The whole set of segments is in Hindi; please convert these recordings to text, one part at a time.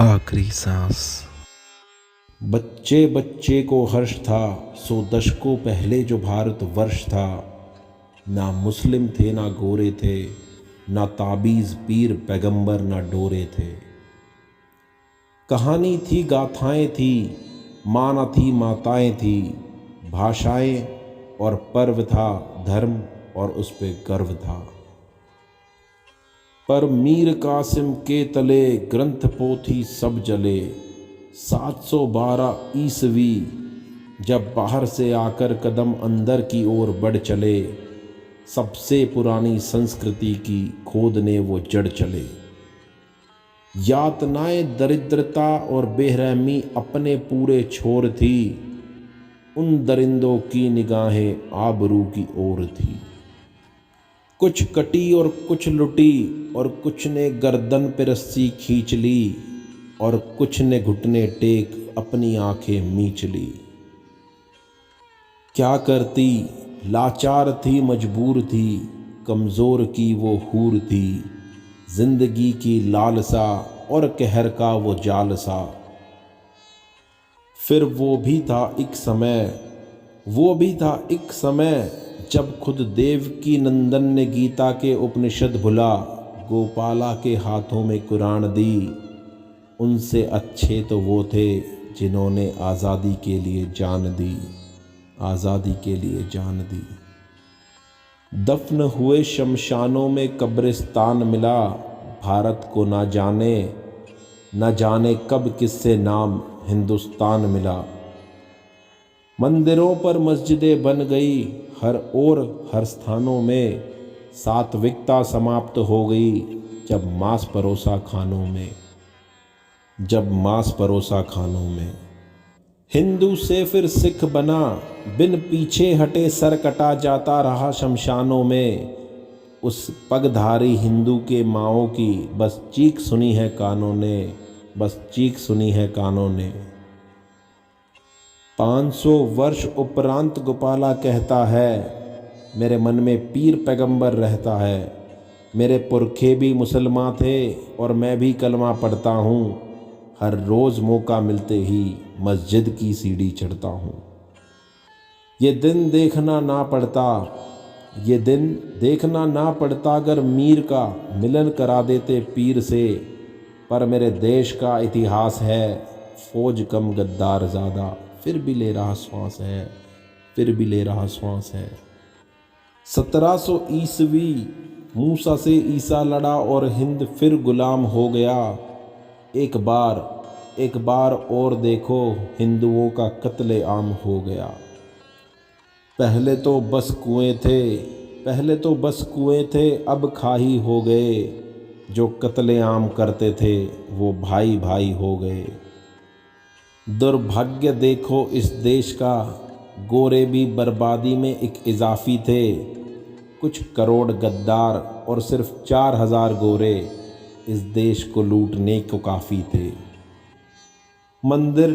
आखिरी सांस। बच्चे बच्चे को हर्ष था, सो दशकों पहले जो भारत वर्ष था। ना मुस्लिम थे ना गोरे थे, ना ताबीज़ पीर पैगंबर ना डोरे थे। कहानी थी गाथाएं थी, माँ न थी माताएं थी। भाषाएं और पर्व था, धर्म और उस पे गर्व था। पर मीर कासिम के तले ग्रंथ पोथी सब जले। 712 ईस्वी जब बाहर से आकर कदम अंदर की ओर बढ़ चले, सबसे पुरानी संस्कृति की खोदने वो जड़ चले। यातनाएं दरिद्रता और बेरहमी अपने पूरे छोर थी, उन दरिंदों की निगाहें आबरू की ओर थी। कुछ कटी और कुछ लुटी, और कुछ ने गर्दन पे रस्सी खींच ली, और कुछ ने घुटने टेक अपनी आंखें मींच ली। क्या करती, लाचार थी मजबूर थी, कमज़ोर की वो हूर थी। जिंदगी की लालसा और कहर का वो जालसा। फिर वो भी था एक समय जब खुद देवकी नंदन ने गीता के उपनिषद भुला, गोपाला के हाथों में कुरान दी। उनसे अच्छे तो वो थे जिन्होंने आज़ादी के लिए जान दी, आज़ादी के लिए जान दी। दफन हुए शमशानों में कब्रिस्तान मिला, भारत को ना जाने कब किससे नाम हिंदुस्तान मिला। मंदिरों पर मस्जिदें बन गई, हर ओर हर स्थानों में। सात्विकता समाप्त हो गई जब मांस परोसा खानों में। हिंदू से फिर सिख बना, बिन पीछे हटे सर कटा जाता रहा शमशानों में। उस पगधारी हिंदू के माओं की बस चीख सुनी है कानों ने। 500 वर्ष उपरांत गोपाला कहता है, मेरे मन में पीर पैगंबर रहता है। मेरे पुरखे भी मुसलमान थे और मैं भी कलमा पढ़ता हूँ। हर रोज़ मौका मिलते ही मस्जिद की सीढ़ी चढ़ता हूँ। ये दिन देखना ना पड़ता अगर मीर का मिलन करा देते पीर से। पर मेरे देश का इतिहास है, फौज कम गद्दार ज़्यादा, फिर भी ले रहा श्वास है। 1700 ईस्वी मूसा से ईसा लड़ा और हिंद फिर गुलाम हो गया। एक बार और देखो, हिंदुओं का कत्ले आम हो गया। पहले तो बस कुएं थे, अब खाही हो गए। जो कत्ले आम करते थे वो भाई भाई हो गए। दुर्भाग्य देखो इस देश का, गोरे भी बर्बादी में एक इजाफी थे। कुछ करोड़ गद्दार और सिर्फ 4000 गोरे इस देश को लूटने को काफ़ी थे। मंदिर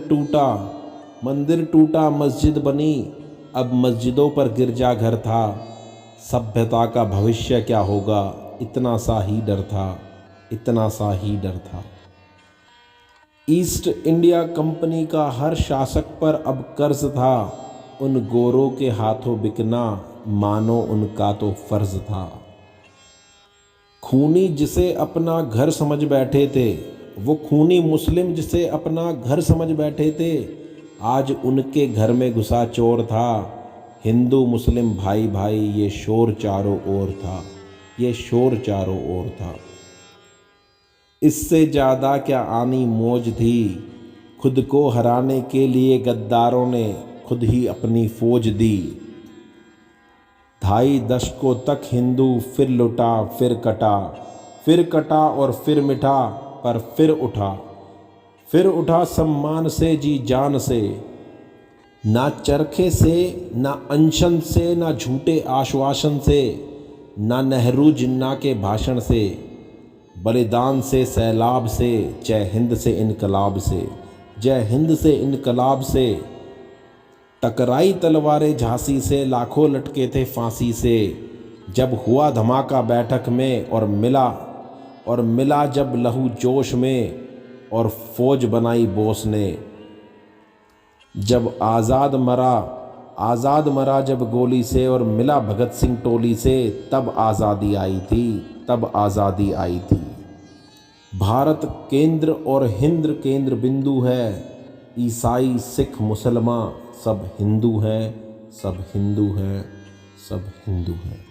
टूटा मस्जिद बनी, अब मस्जिदों पर गिरजाघर था। सभ्यता का भविष्य क्या होगा, इतना सा ही डर था। ईस्ट इंडिया कंपनी का हर शासक पर अब कर्ज था। उन गोरों के हाथों बिकना मानो उनका तो फर्ज था। खूनी जिसे अपना घर समझ बैठे थे, वो खूनी मुस्लिम जिसे अपना घर समझ बैठे थे, आज उनके घर में घुसा चोर था। हिंदू मुस्लिम भाई भाई ये शोर चारों ओर था। इससे ज़्यादा क्या आनी मौज थी, खुद को हराने के लिए गद्दारों ने खुद ही अपनी फौज दी। 2.5 दशकों तक हिंदू फिर लुटा फिर कटा और फिर मिटा, पर फिर उठा सम्मान से जी जान से। ना चरखे से, ना अनशन से, ना झूठे आश्वासन से, ना नेहरू जिन्ना के भाषण से। बलिदान से, सैलाब से, जय हिंद से इनकलाब से। टकराई तलवारें झांसी से, लाखों लटके थे फांसी से। जब हुआ धमाका बैठक में और मिला जब लहू जोश में, और फौज बनाई बोस ने। जब आज़ाद मरा जब गोली से और मिला भगत सिंह टोली से, तब आज़ादी आई थी, तब आज़ादी आई थी। भारत केंद्र और हिंद केंद्र बिंदु है, ईसाई सिख मुसलमान सब हिंदू हैं, सब हिंदू हैं, सब हिंदू हैं।